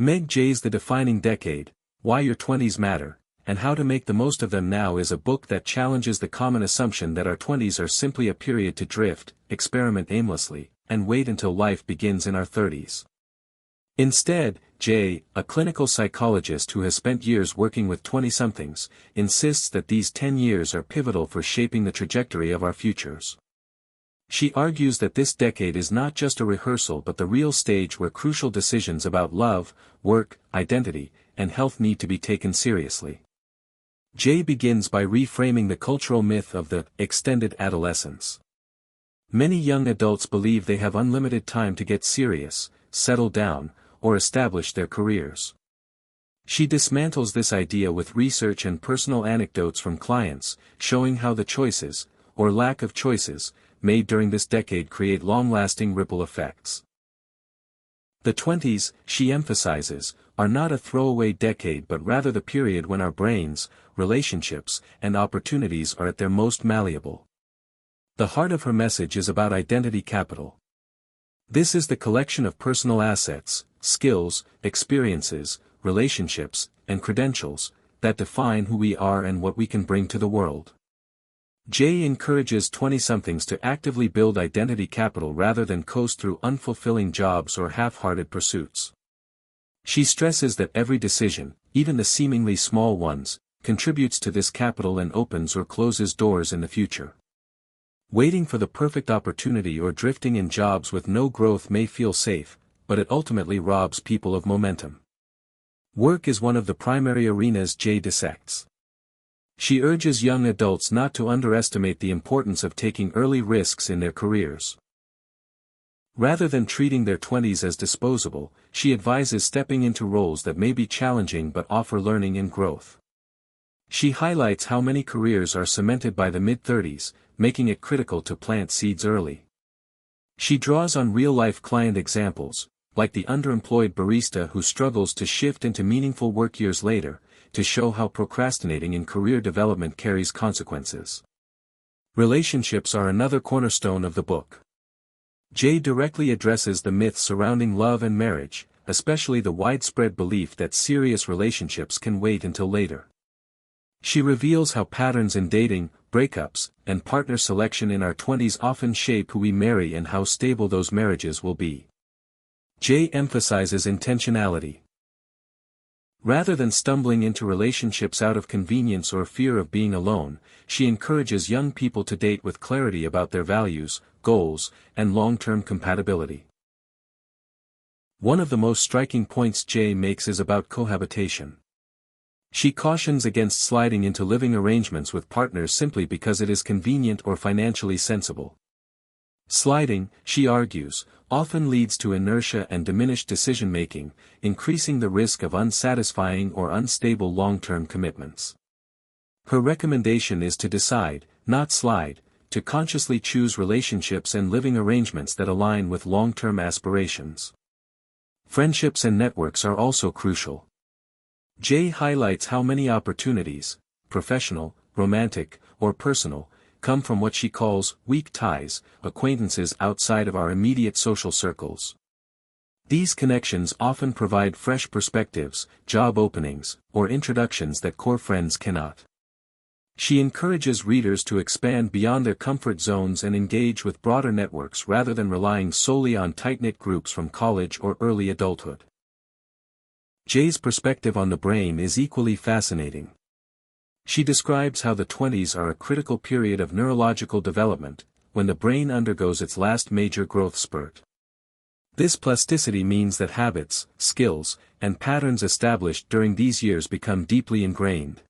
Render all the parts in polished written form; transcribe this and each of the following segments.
Meg J's The Defining Decade, Why Your Twenties Matter, and How to Make the Most of Them Now is a book that challenges the common assumption that our twenties are simply a period to drift, experiment aimlessly, and wait until life begins in our 30s. Instead, Jay, a clinical psychologist who has spent years working with 20-somethings, insists that these 10 years are pivotal for shaping the trajectory of our futures. She argues that this decade is not just a rehearsal but the real stage where crucial decisions about love, work, identity, and health need to be taken seriously. Jay begins by reframing the cultural myth of the extended adolescence. Many young adults believe they have unlimited time to get serious, settle down, or establish their careers. She dismantles this idea with research and personal anecdotes from clients, showing how the choices, or lack of choices, made during this decade create long-lasting ripple effects. The 20s, she emphasizes, are not a throwaway decade but rather the period when our brains, relationships, and opportunities are at their most malleable. The heart of her message is about identity capital. This is the collection of personal assets, skills, experiences, relationships, and credentials, that define who we are and what we can bring to the world. Jay encourages 20-somethings to actively build identity capital rather than coast through unfulfilling jobs or half-hearted pursuits. She stresses that every decision, even the seemingly small ones, contributes to this capital and opens or closes doors in the future. Waiting for the perfect opportunity or drifting in jobs with no growth may feel safe, but it ultimately robs people of momentum. Work is one of the primary arenas Jay dissects. She urges young adults not to underestimate the importance of taking early risks in their careers. Rather than treating their 20s as disposable, she advises stepping into roles that may be challenging but offer learning and growth. She highlights how many careers are cemented by the mid-30s, making it critical to plant seeds early. She draws on real-life client examples, like the underemployed barista who struggles to shift into meaningful work years later, to show how procrastinating in career development carries consequences. Relationships are another cornerstone of the book. Jay directly addresses the myths surrounding love and marriage, especially the widespread belief that serious relationships can wait until later. She reveals how patterns in dating, breakups, and partner selection in our 20s often shape who we marry and how stable those marriages will be. Jay emphasizes intentionality. Rather than stumbling into relationships out of convenience or fear of being alone, she encourages young people to date with clarity about their values, goals, and long-term compatibility. One of the most striking points Jay makes is about cohabitation. She cautions against sliding into living arrangements with partners simply because it is convenient or financially sensible. Sliding, she argues, often leads to inertia and diminished decision-making, increasing the risk of unsatisfying or unstable long-term commitments. Her recommendation is to decide, not slide, to consciously choose relationships and living arrangements that align with long-term aspirations. Friendships and networks are also crucial. Jay highlights how many opportunities, professional, romantic, or personal, come from what she calls weak ties, acquaintances outside of our immediate social circles. These connections often provide fresh perspectives, job openings, or introductions that core friends cannot. She encourages readers to expand beyond their comfort zones and engage with broader networks rather than relying solely on tight-knit groups from college or early adulthood. Jay's perspective on the brain is equally fascinating. She describes how the 20s are a critical period of neurological development, when the brain undergoes its last major growth spurt. This plasticity means that habits, skills, and patterns established during these years become deeply ingrained.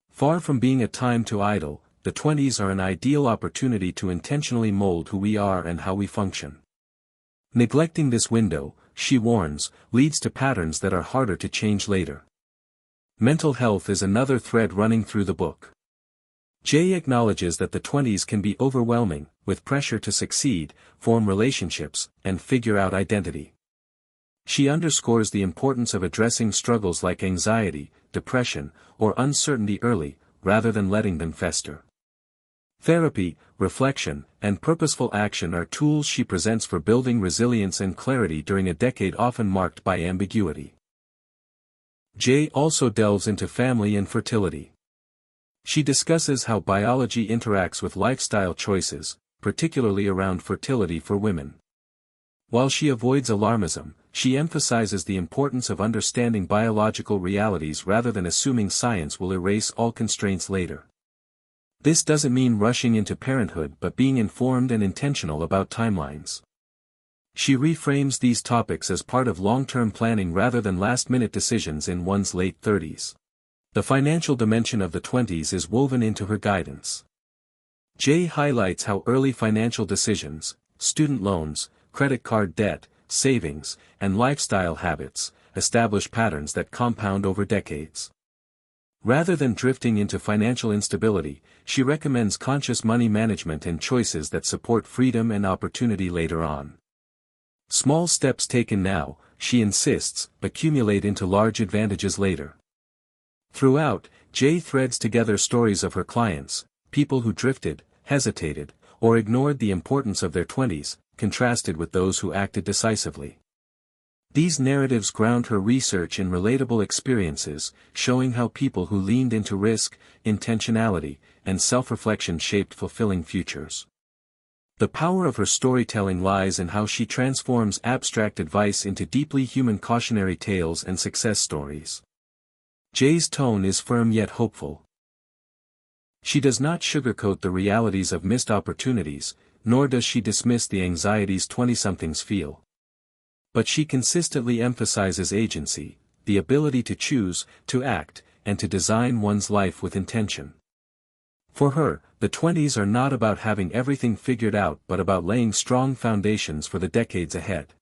Far from being a time to idle, the 20s are an ideal opportunity to intentionally mold who we are and how we function. Neglecting this window, she warns, leads to patterns that are harder to change later. Mental health is another thread running through the book. Jay acknowledges that the 20s can be overwhelming, with pressure to succeed, form relationships, and figure out identity. She underscores the importance of addressing struggles like anxiety, depression, or uncertainty early, rather than letting them fester. Therapy, reflection, and purposeful action are tools she presents for building resilience and clarity during a decade often marked by ambiguity. Jay also delves into family and fertility. She discusses how biology interacts with lifestyle choices, particularly around fertility for women. While she avoids alarmism, she emphasizes the importance of understanding biological realities rather than assuming science will erase all constraints later. This doesn't mean rushing into parenthood but being informed and intentional about timelines. She reframes these topics as part of long-term planning rather than last-minute decisions in one's late 30s. The financial dimension of the 20s is woven into her guidance. Jay highlights how early financial decisions, student loans, credit card debt, savings, and lifestyle habits, establish patterns that compound over decades. Rather than drifting into financial instability, she recommends conscious money management and choices that support freedom and opportunity later on. Small steps taken now, she insists, accumulate into large advantages later. Throughout, Jay threads together stories of her clients, people who drifted, hesitated, or ignored the importance of their 20s, contrasted with those who acted decisively. These narratives ground her research in relatable experiences, showing how people who leaned into risk, intentionality, and self-reflection shaped fulfilling futures. The power of her storytelling lies in how she transforms abstract advice into deeply human cautionary tales and success stories. Jay's tone is firm yet hopeful. She does not sugarcoat the realities of missed opportunities, nor does she dismiss the anxieties 20-somethings feel. But she consistently emphasizes agency, the ability to choose, to act, and to design one's life with intention. For her, the 20s are not about having everything figured out but about laying strong foundations for the decades ahead.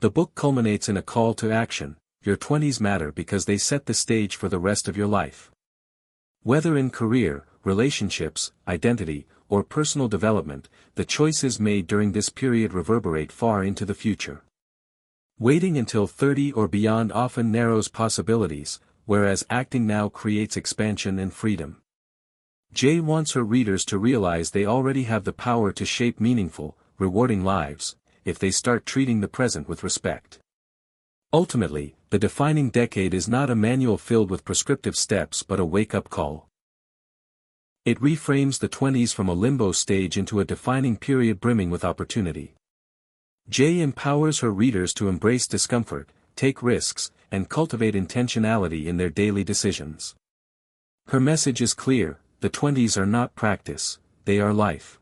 The book culminates in a call to action: your 20s matter because they set the stage for the rest of your life. Whether in career, relationships, identity, or personal development, the choices made during this period reverberate far into the future. Waiting until 30 or beyond often narrows possibilities, whereas acting now creates expansion and freedom. Jay wants her readers to realize they already have the power to shape meaningful, rewarding lives, if they start treating the present with respect. Ultimately, the defining decade is not a manual filled with prescriptive steps but a wake-up call. It reframes the 20s from a limbo stage into a defining period brimming with opportunity. Jay empowers her readers to embrace discomfort, take risks, and cultivate intentionality in their daily decisions. Her message is clear: the 20s are not practice, they are life.